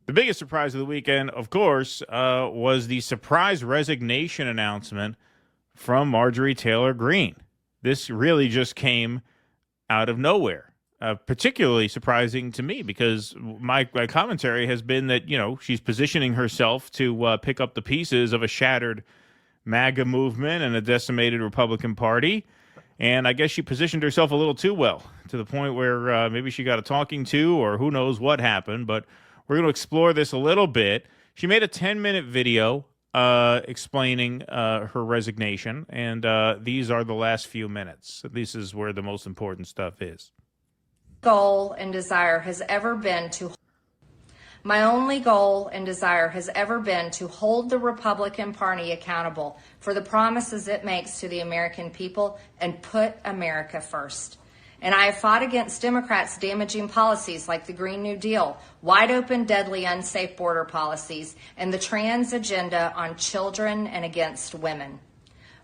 The biggest surprise of the weekend, of course, was the surprise resignation announcement from Marjorie Taylor Greene. This really just came out of nowhere. Particularly surprising to me because my commentary has been that, she's positioning herself to pick up the pieces of a shattered MAGA movement and a decimated Republican Party. And I guess she positioned herself a little too well to the point where maybe she got a talking to or who knows what happened. But we're going to explore this a little bit. She made a 10-minute video explaining her resignation, and these are the last few minutes. This is where the most important stuff is. Goal and desire has ever been to My only goal and desire has ever been to hold the Republican Party accountable for the promises it makes to the American people and put America first. And I have fought against Democrats' damaging policies like the Green New Deal, wide open, deadly, unsafe border policies, and the trans agenda on children and against women.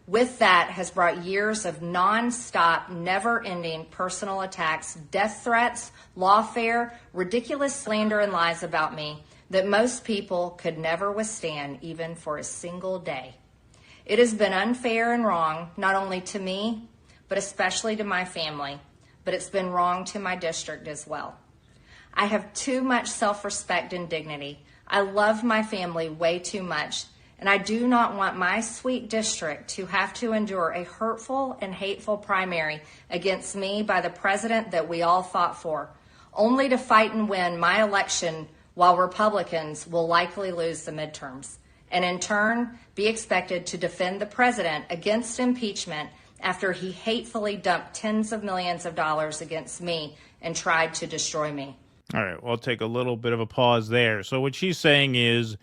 With that has brought years of nonstop, never-ending personal attacks, death threats, lawfare, ridiculous slander and lies about me that most people could never withstand even for a single day. It has been unfair and wrong, not only to me, but especially to my family, but it's been wrong to my district as well. I have too much self-respect and dignity. I love my family way too much. And I do not want my sweet district to have to endure a hurtful and hateful primary against me by the president that we all fought for, only to fight and win my election while Republicans will likely lose the midterms, and in turn be expected to defend the president against impeachment after he hatefully dumped tens of millions of dollars against me and tried to destroy me. All right, we'll take a little bit of a pause there. So what she's saying is,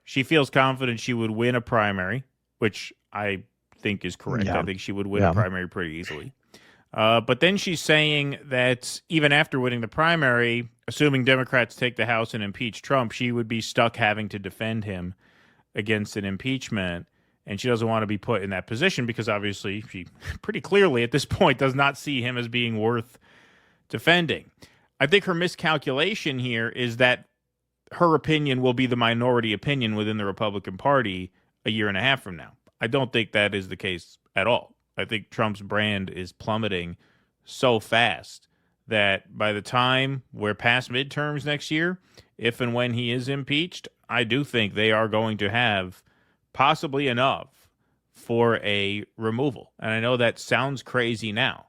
she feels confident she would win a primary, which I think is correct. Yeah. I think she would win a primary pretty easily. But then she's saying that even after winning the primary, assuming Democrats take the House and impeach Trump, she would be stuck having to defend him against an impeachment. And she doesn't want to be put in that position because obviously she pretty clearly at this point does not see him as being worth defending. I think her miscalculation here is that her opinion will be the minority opinion within the Republican Party a year and a half from now. I don't think that is the case at all. I think Trump's brand is plummeting so fast that by the time we're past midterms next year, if and when he is impeached, I do think they are going to have possibly enough for a removal. And I know that sounds crazy now.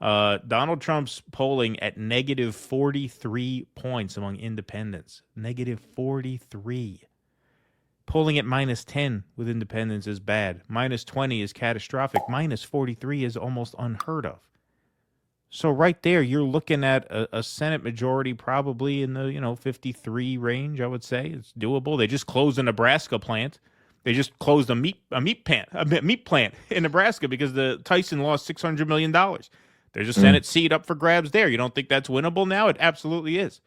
Donald Trump's polling at negative 43 points among independents. Negative 43. Polling at minus 10 with independents is bad. Minus 20 is catastrophic. Minus 43 is almost unheard of. So right there, you're looking at a Senate majority probably in the 53 range, I would say. It's doable. They just closed a Nebraska plant. They just closed a meat plant in Nebraska because the Tyson lost $600 million. There's a Senate seat up for grabs there. You don't think that's winnable now? It absolutely is.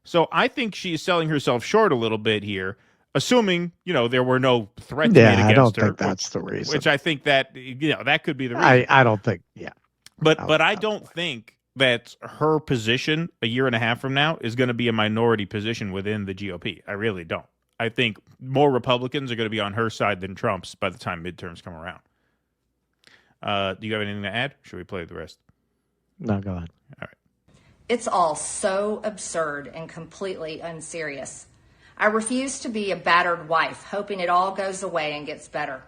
So I think she's selling herself short a little bit here, assuming, there were no threats made against her. I don't think that's the reason. Which I think that, that could be the reason. I don't think, But I don't think that her position a year and a half from now is going to be a minority position within the GOP. I really don't. I think more Republicans are going to be on her side than Trump's by the time midterms come around. Do you have anything to add? Should we play the rest? No, go ahead. All right. It's all so absurd and completely unserious. I refuse to be a battered wife, hoping it all goes away and gets better.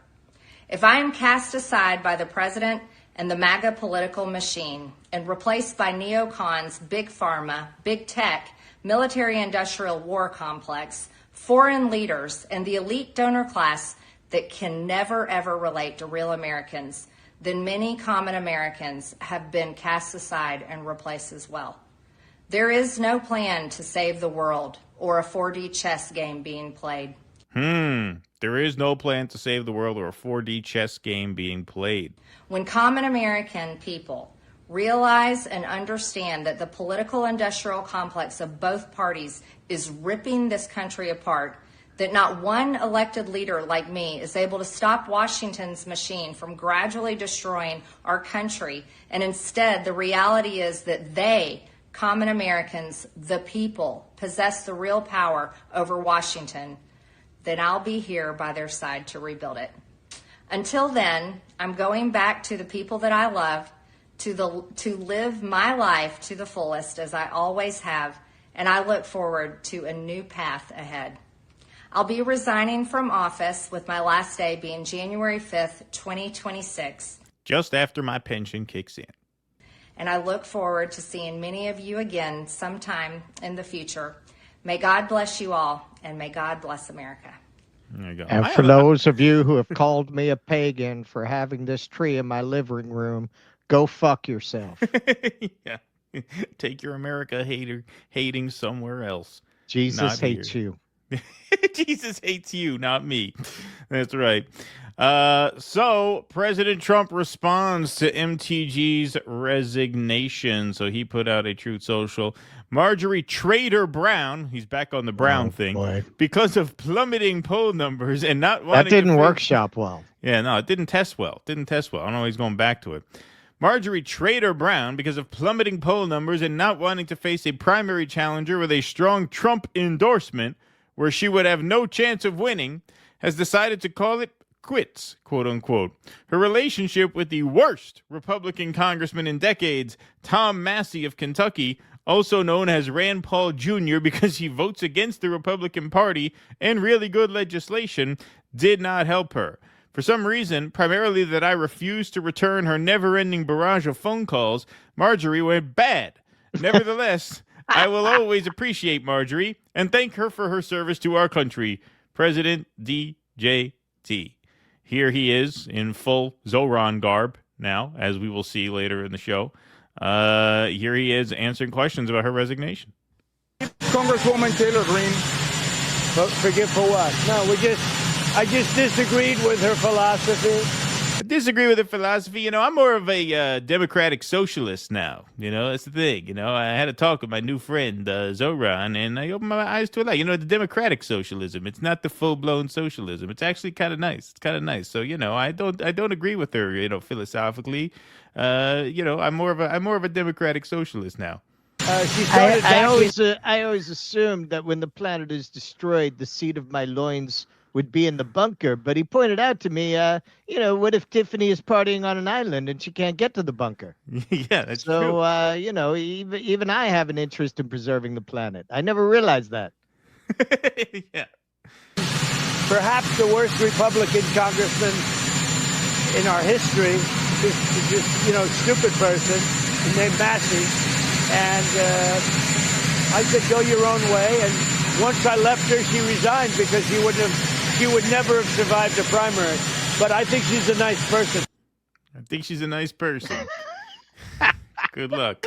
If I am cast aside by the president and the MAGA political machine and replaced by neocons, big pharma, big tech, military-industrial war complex, foreign leaders, and the elite donor class that can never, ever relate to real Americans, then many common Americans have been cast aside and replaced as well. There is no plan to save the world or a 4D chess game being played. There is no plan to save the world or a 4D chess game being played. When common American people realize and understand that the political industrial complex of both parties is ripping this country apart, that not one elected leader like me is able to stop Washington's machine from gradually destroying our country, and instead the reality is that they, common Americans, the people, possess the real power over Washington, then I'll be here by their side to rebuild it. Until then, I'm going back to the people that I love, to live my life to the fullest as I always have, and I look forward to a new path ahead. I'll be resigning from office with my last day being January 5th, 2026. Just after my pension kicks in. And I look forward to seeing many of you again sometime in the future. May God bless you all, and may God bless America. There you go. And for those of you who have called me a pagan for having this tree in my living room, go fuck yourself. Yeah. Take your America hating somewhere else. Jesus hates you. Jesus hates you, not me. That's right. So President Trump responds to MTG's resignation. So he put out a Truth Social. Marjorie Trader Brown, he's back on the Brown thing, boy. because of plummeting poll numbers and not wanting that didn't workshop well. Yeah, no, it didn't test well. I don't know why he's going back to it. Marjorie Trader Brown, because of plummeting poll numbers and not wanting to face a primary challenger with a strong Trump endorsement, where she would have no chance of winning, has decided to call it quits, quote unquote. Her relationship with the worst Republican congressman in decades, Tom Massey of Kentucky, also known as Rand Paul Jr. because he votes against the Republican Party and really good legislation, did not help her. For some reason, primarily that I refused to return her never-ending barrage of phone calls, Marjorie went bad. Nevertheless, I will always appreciate Marjorie and thank her for her service to our country. President DJT. Here he is in full Zoran garb now, as we will see later in the show. Here he is answering questions about her resignation. Congresswoman Taylor Greene, forgive for what? No, I just disagreed with her philosophy. I disagree with her philosophy. I'm more of a democratic socialist now. That's the thing. I had a talk with my new friend, Zoran, and I opened my eyes to a lot. The democratic socialism. It's not the full-blown socialism. It's actually kind of nice. It's kind of nice. So, I don't agree with her, philosophically. I'm more of a democratic socialist now. I always assumed that when the planet is destroyed, the seat of my loins would be in the bunker. But he pointed out to me, what if Tiffany is partying on an island and she can't get to the bunker? Yeah, that's true. So, even I have an interest in preserving the planet. I never realized that. Yeah. Perhaps the worst Republican congressman in our history is just, stupid person named Massey. And I said, go your own way. And once I left her, she resigned because she would never have survived a primary. But I think she's a nice person. Good luck.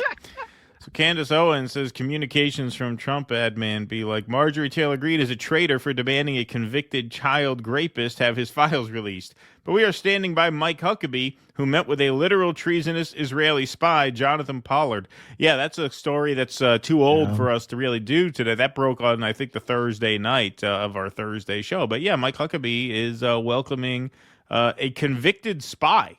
So Candace Owens says communications from Trump admin be like, Marjorie Taylor Greene is a traitor for demanding a convicted child rapist have his files released. But we are standing by Mike Huckabee, who met with a literal treasonous Israeli spy, Jonathan Pollard. Yeah, that's a story that's too old for us to really do today. That broke on, I think, the Thursday night of our Thursday show. But yeah, Mike Huckabee is welcoming a convicted spy,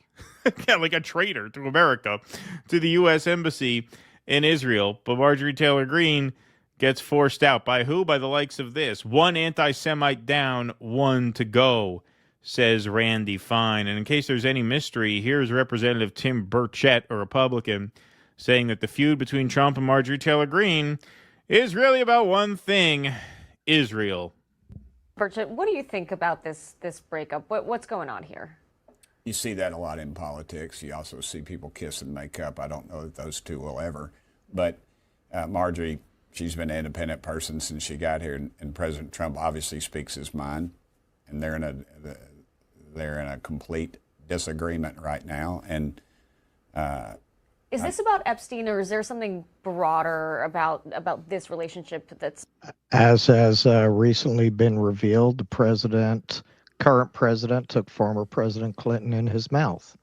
like a traitor to America, to the U.S. Embassy in Israel. But Marjorie Taylor Greene gets forced out. By who? By the likes of this. One anti-Semite down, one to go, says Randy Fine. And in case there's any mystery, here's Representative Tim Burchett, a Republican, saying that the feud between Trump and Marjorie Taylor Greene is really about one thing, Israel. Burchett, what do you think about this breakup? What's going on here? You see that a lot in politics. You also see people kiss and make up. I don't know that those two will ever. But Marjorie, she's been an independent person since she got here, and President Trump obviously speaks his mind, and they're in a complete disagreement right now. And is this about Epstein, or is there something broader about this relationship that's? As has recently been revealed, the current president took former President Clinton in his mouth.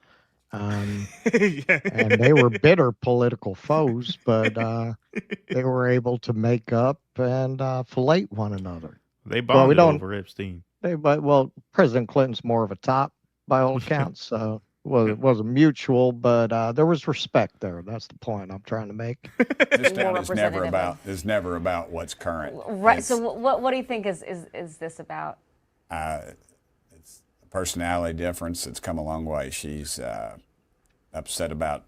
And they were bitter political foes, but they were able to make up and fillet one another. They bonded over Epstein. President Clinton's more of a top by all accounts. So Well, it wasn't mutual, but there was respect there. That's the point I'm trying to make. This town is never representative about what's current. Right. It's, So what do you think is this about? it's a personality difference that's come a long way. She's upset about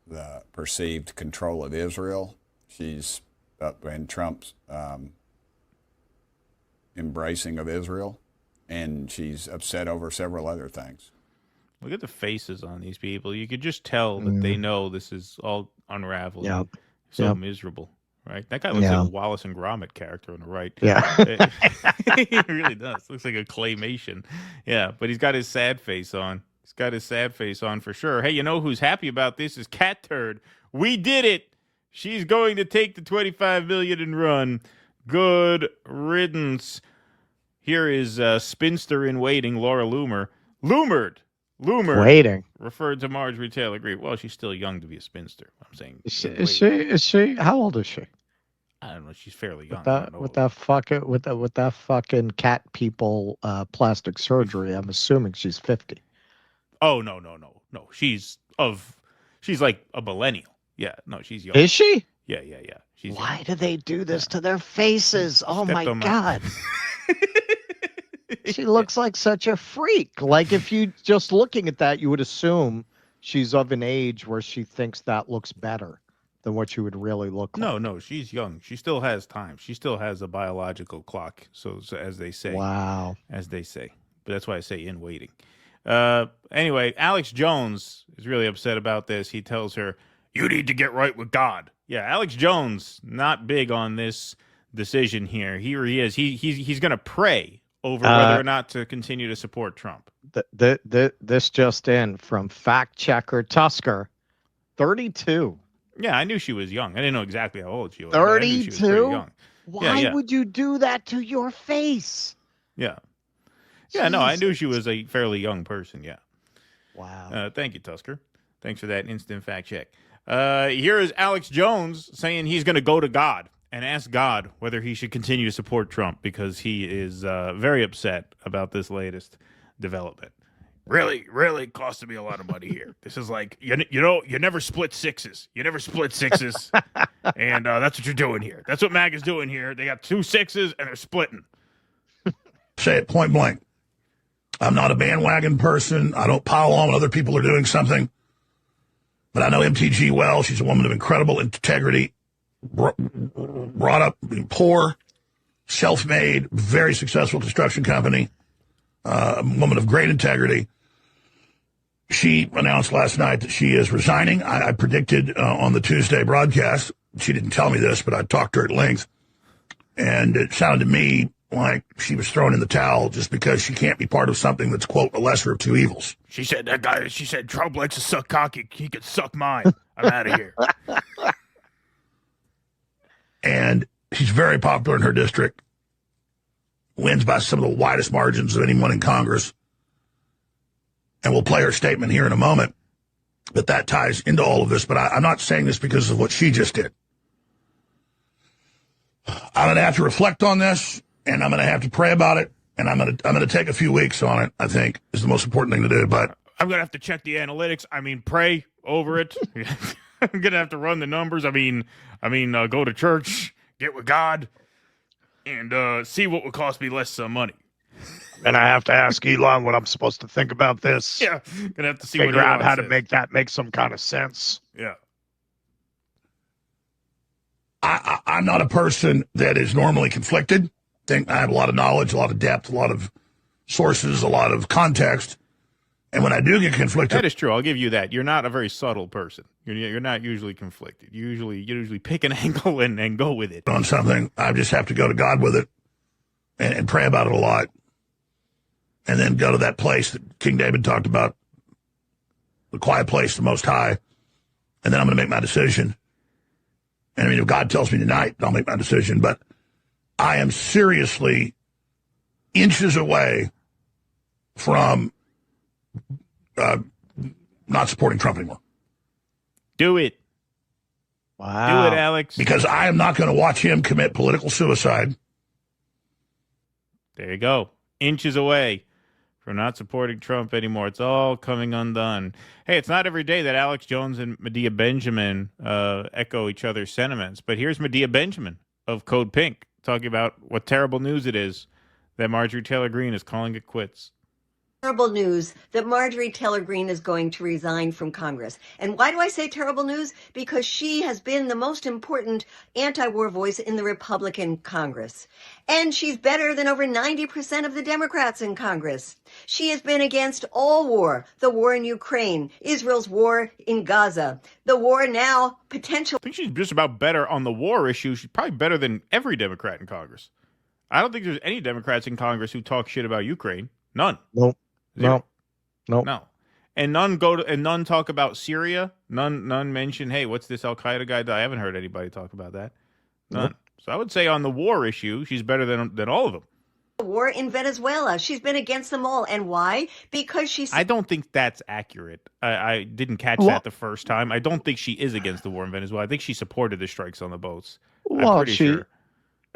the perceived control of Israel. She's up in Trump's embracing of Israel, and she's upset over several other things. Look at the faces on these people. You could just tell that they know this is all unraveling. Yeah. So miserable, right? That guy looks like a Wallace and Gromit character on the right. Yeah. He really does. Looks like a claymation. Yeah, but he's got his sad face on. He's got his sad face on for sure. Hey, you know who's happy about this is Cat Turd. We did it. She's going to take the $25 million and run. Good riddance. Here is spinster in waiting, Laura Loomer. Loomer Waiting. referred to Marjorie Taylor Greene. Well, she's still young to be a spinster. I'm saying. Is she? How old is she? I don't know. She's fairly young. With that fucking cat people plastic surgery, I'm assuming she's 50. Oh no. She's like a millennial. Yeah, no, she's young. Is she? Yeah. She's Why young. do they do this to their faces? Oh my God. She looks like such a freak. Like if you just looking at that, you would assume she's of an age where she thinks that looks better than what she would really look like. No, she's young. She still has time. She still has a biological clock. So as they say. Wow. As they say. But that's why I say in waiting. Anyway, Alex Jones is really upset about this. He tells her, "You need to get right with God." Yeah, Alex Jones, not big on this decision here. Here he is. He's going to pray over whether or not to continue to support Trump. This just in from fact checker Tusker, 32. Yeah, I knew she was young. I didn't know exactly how old she was. 32? Why Yeah. would you do that to your face? Yeah. Yeah, no, I knew she was a fairly young person, yeah. Wow. Thank you, Tusker. Thanks for that instant fact check. Here is Alex Jones saying he's going to go to God and ask God whether he should continue to support Trump because he is very upset about this latest development. Really costing me a lot of money here. This is like, you never split sixes. You never split sixes. And that's what you're doing here. That's what MAGA's doing here. They got 2 sixes and they're splitting. Say it point blank. I'm not a bandwagon person. I don't pile on when other people are doing something. But I know MTG well. She's a woman of incredible integrity, brought up poor, self-made, very successful construction company, a woman of great integrity. She announced last night that she is resigning. I predicted on the Tuesday broadcast, she didn't tell me this, but I talked to her at length, and it sounded to me like she was thrown in the towel just because she can't be part of something that's, quote, a lesser of two evils. She said Trump likes to suck cock. He could suck mine. I'm out of here. And she's very popular in her district, wins by some of the widest margins of anyone in Congress. And we'll play her statement here in a moment. But that ties into all of this. But I'm not saying this because of what she just did. I'm going to have to reflect on this. And I'm going to have to pray about it, and I'm going to take a few weeks on it. I think is the most important thing to do. But I'm going to have to check the analytics. Pray over it. I'm going to have to run the numbers. Go to church, get with God, and see what would cost me less money. And I have to ask Elon what I'm supposed to think about this. Yeah, gonna have to see figure what out Elon how says. to make that make some kind of sense. Yeah. I'm not a person that is normally conflicted. I have a lot of knowledge, a lot of depth, a lot of sources, a lot of context. And when I do get conflicted, that is true. I'll give you that. You're not a very subtle person. You're not usually conflicted. You usually pick an angle and go with it on something. I just have to go to God with it and pray about it a lot. And then go to that place that King David talked about, the quiet place, the Most High. And then I'm going to make my decision. And if God tells me tonight, I'll make my decision. But I am seriously inches away from not supporting Trump anymore. Do it. Wow. Do it, Alex. Because I am not going to watch him commit political suicide. There you go. Inches away from not supporting Trump anymore. It's all coming undone. Hey, it's not every day that Alex Jones and Medea Benjamin echo each other's sentiments, but here's Medea Benjamin of Code Pink talking about what terrible news it is that Marjorie Taylor Greene is calling it quits. Terrible news that Marjorie Taylor Greene is going to resign from Congress. And why do I say terrible news? Because she has been the most important anti-war voice in the Republican Congress. And she's better than over 90% of the Democrats in Congress. She has been against all war, the war in Ukraine, Israel's war in Gaza, the war now potential. I think she's just about better on the war issue. She's probably better than every Democrat in Congress. I don't think there's any Democrats in Congress who talk shit about Ukraine. None. Nope. Zero. No. And none talk about Syria. None mention, hey, what's this Al Qaeda guy? I haven't heard anybody talk about that. None. Nope. So I would say on the war issue, she's better than all of them. War in Venezuela. She's been against them all. And why? Because she's... I don't think that's accurate. I didn't catch that the first time. I don't think she is against the war in Venezuela. I think she supported the strikes on the boats. Well, I'm pretty sure.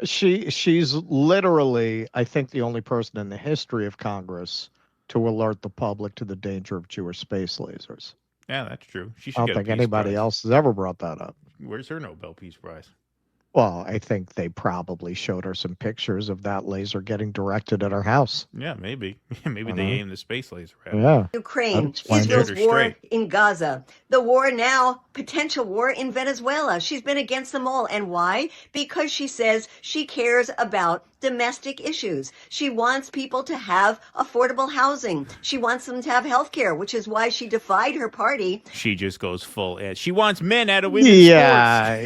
She's literally, I think, the only person in the history of Congress to alert the public to the danger of Jewish space lasers. Yeah, that's true. She should I don't get think a Peace anybody Prize. else has ever brought that up. Where's her Nobel Peace Prize? Well, I think they probably showed her some pictures of that laser getting directed at her house. Yeah, maybe. Maybe they aimed the space laser at her. Yeah. Ukraine, Israel's war in Gaza, the war now, potential war in Venezuela. She's been against them all. And why? Because she says she cares about domestic issues. She wants people to have affordable housing. She wants them to have health care, which is why she defied her party. She just goes full edge. She wants men out of women's sports. Yeah.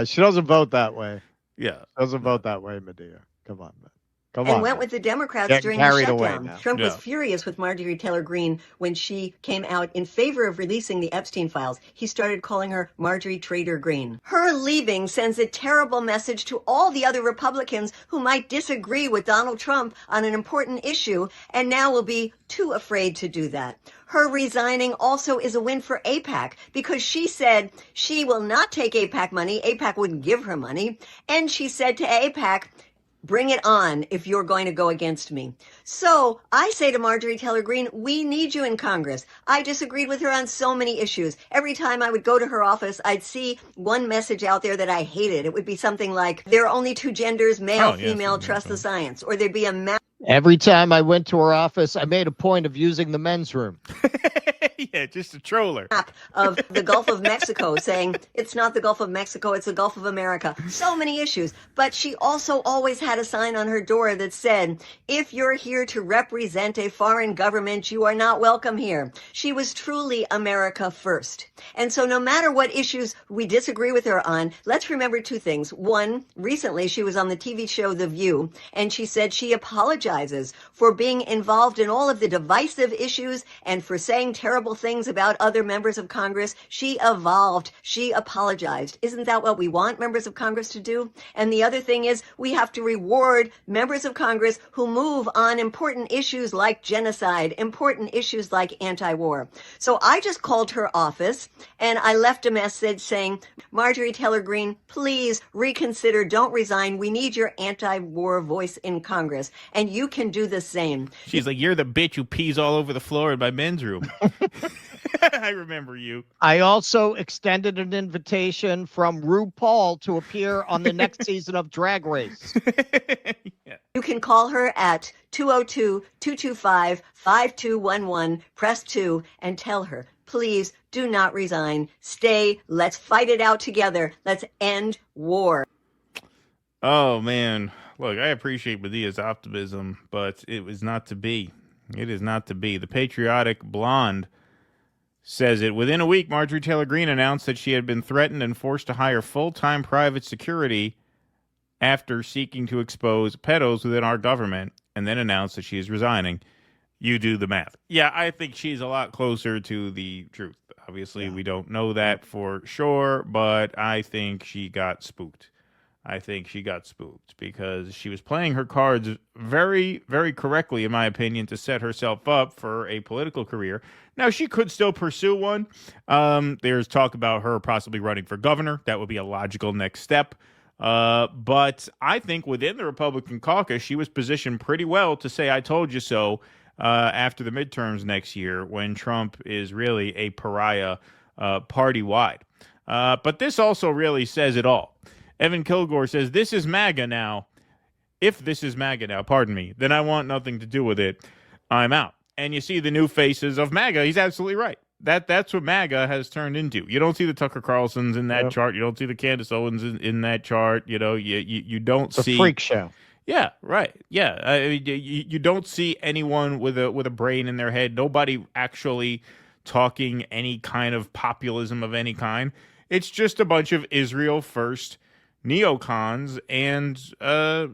She doesn't vote that way. Yeah. Doesn't vote that way, Medea. Come on, man. And went with the Democrats during the shutdown. Trump was furious with Marjorie Taylor Greene when she came out in favor of releasing the Epstein files. He started calling her Marjorie Traitor Greene. Her leaving sends a terrible message to all the other Republicans who might disagree with Donald Trump on an important issue and now will be too afraid to do that. Her resigning also is a win for AIPAC because she said she will not take AIPAC money. AIPAC wouldn't give her money. And she said to AIPAC, bring it on if you're going to go against me. So I say to Marjorie Taylor Greene, we need you in Congress. I disagreed with her on so many issues. Every time I would go to her office, I'd see one message out there that I hated. It would be something like, there are only two genders, male, female, trust the science. Or there'd be a every time I went to her office, I made a point of using the men's room. Yeah, just a troller. Map of the Gulf of Mexico saying it's not the Gulf of Mexico, it's the Gulf of America. So many issues. But she also always had a sign on her door that said, if you're here to represent a foreign government, you are not welcome here. She was truly America first. And so no matter what issues we disagree with her on, let's remember two things. One, recently she was on the TV show The View, and she said she apologizes for being involved in all of the divisive issues and for saying terrible things about other members of Congress. She evolved. She apologized. Isn't that what we want members of Congress to do? And the other thing is we have to reward members of Congress who move on important issues like genocide, important issues like anti-war. So I just called her office and I left a message saying, Marjorie Taylor Greene, please reconsider. Don't resign. We need your anti-war voice in Congress. And you can do the same. She's like, you're the bitch who pees all over the floor in my men's room. I remember you. I also extended an invitation from RuPaul to appear on the next season of Drag Race. Yeah. You can call her at 202-225-5211, press 2, and tell her, please do not resign. Stay. Let's fight it out together. Let's end war. Oh, man. Look, I appreciate Medea's optimism, but it was not to be. It is not to be. The patriotic blonde says it. Within a week, Marjorie Taylor Greene announced that she had been threatened and forced to hire full-time private security after seeking to expose pedos within our government, and then announced that she is resigning. You do the math. Yeah, I think she's a lot closer to the truth. Obviously, we don't know that for sure, but I think she got spooked. I think she got spooked because she was playing her cards very, very correctly, in my opinion, to set herself up for a political career. Now, she could still pursue one. There's talk about her possibly running for governor. That would be a logical next step. But I think within the Republican caucus, she was positioned pretty well to say, I told you so, after the midterms next year when Trump is really a pariah party-wide. But this also really says it all. Evan Kilgore says, this is MAGA now. If this is MAGA now, pardon me, then I want nothing to do with it. I'm out. And you see the new faces of MAGA. He's absolutely right. That's what MAGA has turned into. You don't see the Tucker Carlsons in that chart. You don't see the Candace Owens in that chart. You know, you don't see a freak show. Yeah, right. Yeah, you don't see anyone with a brain in their head. Nobody actually talking any kind of populism of any kind. It's just a bunch of Israel first neocons and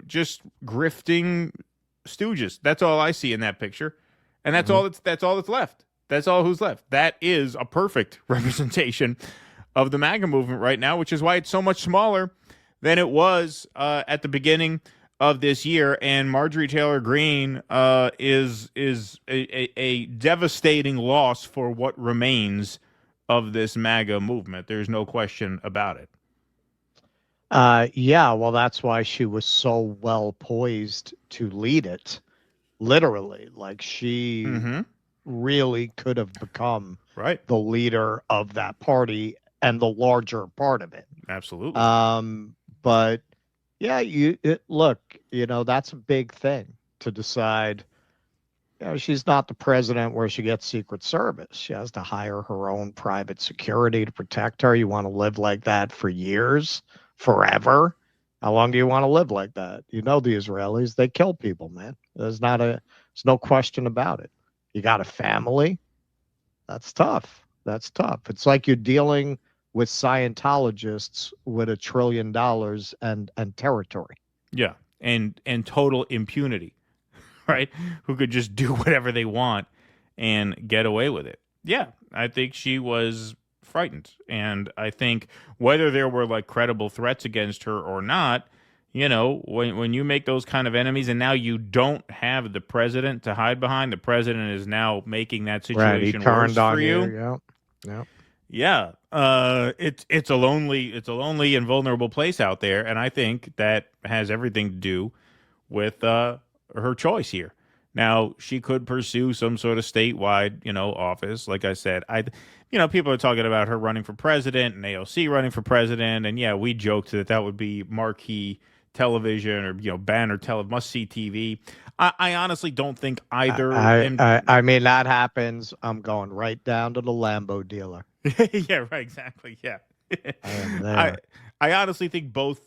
just grifting stooges. That's all I see in that picture, and that's all that's left. That's all who's left. That is a perfect representation of the MAGA movement right now, which is why it's so much smaller than it was at the beginning of this year. And Marjorie Taylor Greene is a devastating loss for what remains of this MAGA movement. There's no question about it. Yeah, well, that's why she was so well poised to lead it. Literally, like she really could have become the leader of that party and the larger part of it. Absolutely. But yeah, look, you know, that's a big thing to decide. You know, she's not the president where she gets Secret Service. She has to hire her own private security to protect her. You want to live like that for years, forever? How long do you want to live like that? You know, the Israelis, they kill people, man. There's no question about it. You got a family. That's tough. That's tough. It's like you're dealing with Scientologists with $1 trillion and territory. Yeah, and total impunity, right? Who could just do whatever they want and get away with it. Yeah, I think she was frightened, and I think whether there were like credible threats against her or not, you know, when you make those kind of enemies, and now you don't have the president to hide behind, the president is now making that situation worse for you. Yeah, it's a lonely and vulnerable place out there, and I think that has everything to do with her choice here. Now, she could pursue some sort of statewide, you know, office. Like I said, people are talking about her running for president and AOC running for president, and yeah, we joked that would be marquee television or, you know, banner must-see TV. I honestly don't think either. I mean, that happens. I'm going right down to the Lambo dealer. Yeah, right, exactly. Yeah. I honestly think both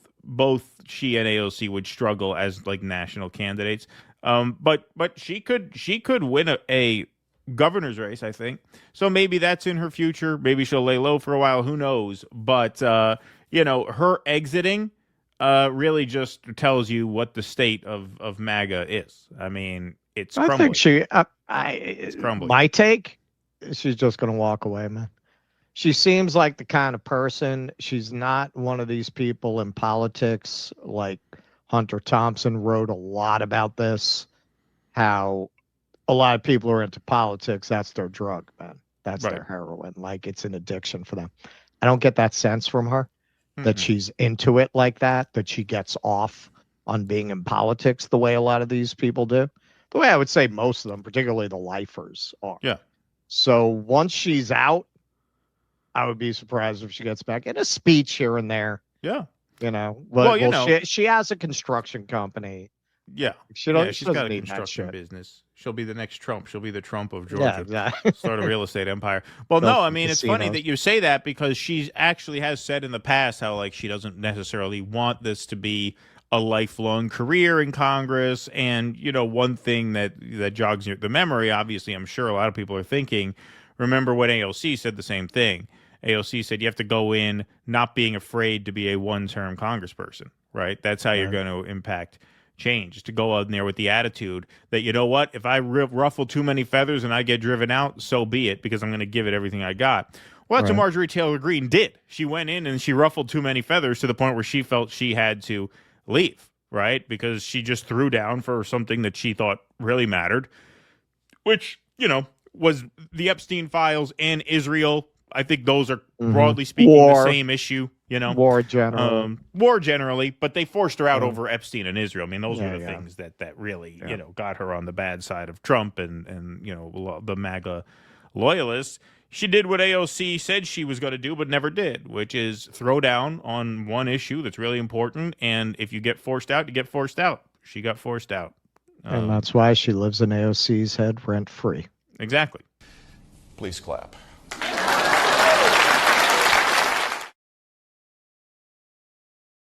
she and AOC would struggle as like national candidates. But she could win a governor's race, I think. So maybe that's in her future. Maybe she'll lay low for a while. Who knows? But you know, her exiting really just tells you what the state of MAGA is. I mean, it's crumbling. I think it's crumbling. My take, she's just going to walk away, man. She seems like the kind of person, she's not one of these people in politics, like Hunter Thompson wrote a lot about this, how a lot of people are into politics, that's their drug, man. That's their heroin. Like, it's an addiction for them. I don't get that sense from her, that she's into it like that she gets off on being in politics the way a lot of these people do. The way I would say most of them, particularly the lifers, are. Yeah. So once she's out, I would be surprised if she gets back in a speech here and there. Yeah. You know, well, she has a construction company. Yeah. She's got a construction business. She'll be the next Trump. She'll be the Trump of Georgia. Yeah, exactly. Start a real estate empire. Well, no, I mean, it's funny that you say that because she actually has said in the past how, like, she doesn't necessarily want this to be a lifelong career in Congress. And, you know, one thing that jogs the memory, obviously, I'm sure a lot of people are thinking, remember when AOC said the same thing. AOC said you have to go in not being afraid to be a one-term congressperson, right? That's how you're going to impact change, to go out there with the attitude that, you know what, if I ruffle too many feathers and I get driven out, so be it, because I'm going to give it everything I got. Well, that's what Marjorie Taylor Greene did. She went in and she ruffled too many feathers to the point where she felt she had to leave, right? Because she just threw down for something that she thought really mattered, which, you know, was the Epstein files and Israel. I think those are broadly speaking the same issue. War generally. War generally, but they forced her out over Epstein and Israel. I mean, those were the things that really got her on the bad side of Trump and the MAGA loyalists. She did what AOC said she was going to do, but never did, which is throw down on one issue that's really important. And if you get forced out, you get forced out. She got forced out. And that's why she lives in AOC's head rent free. Exactly. Please clap.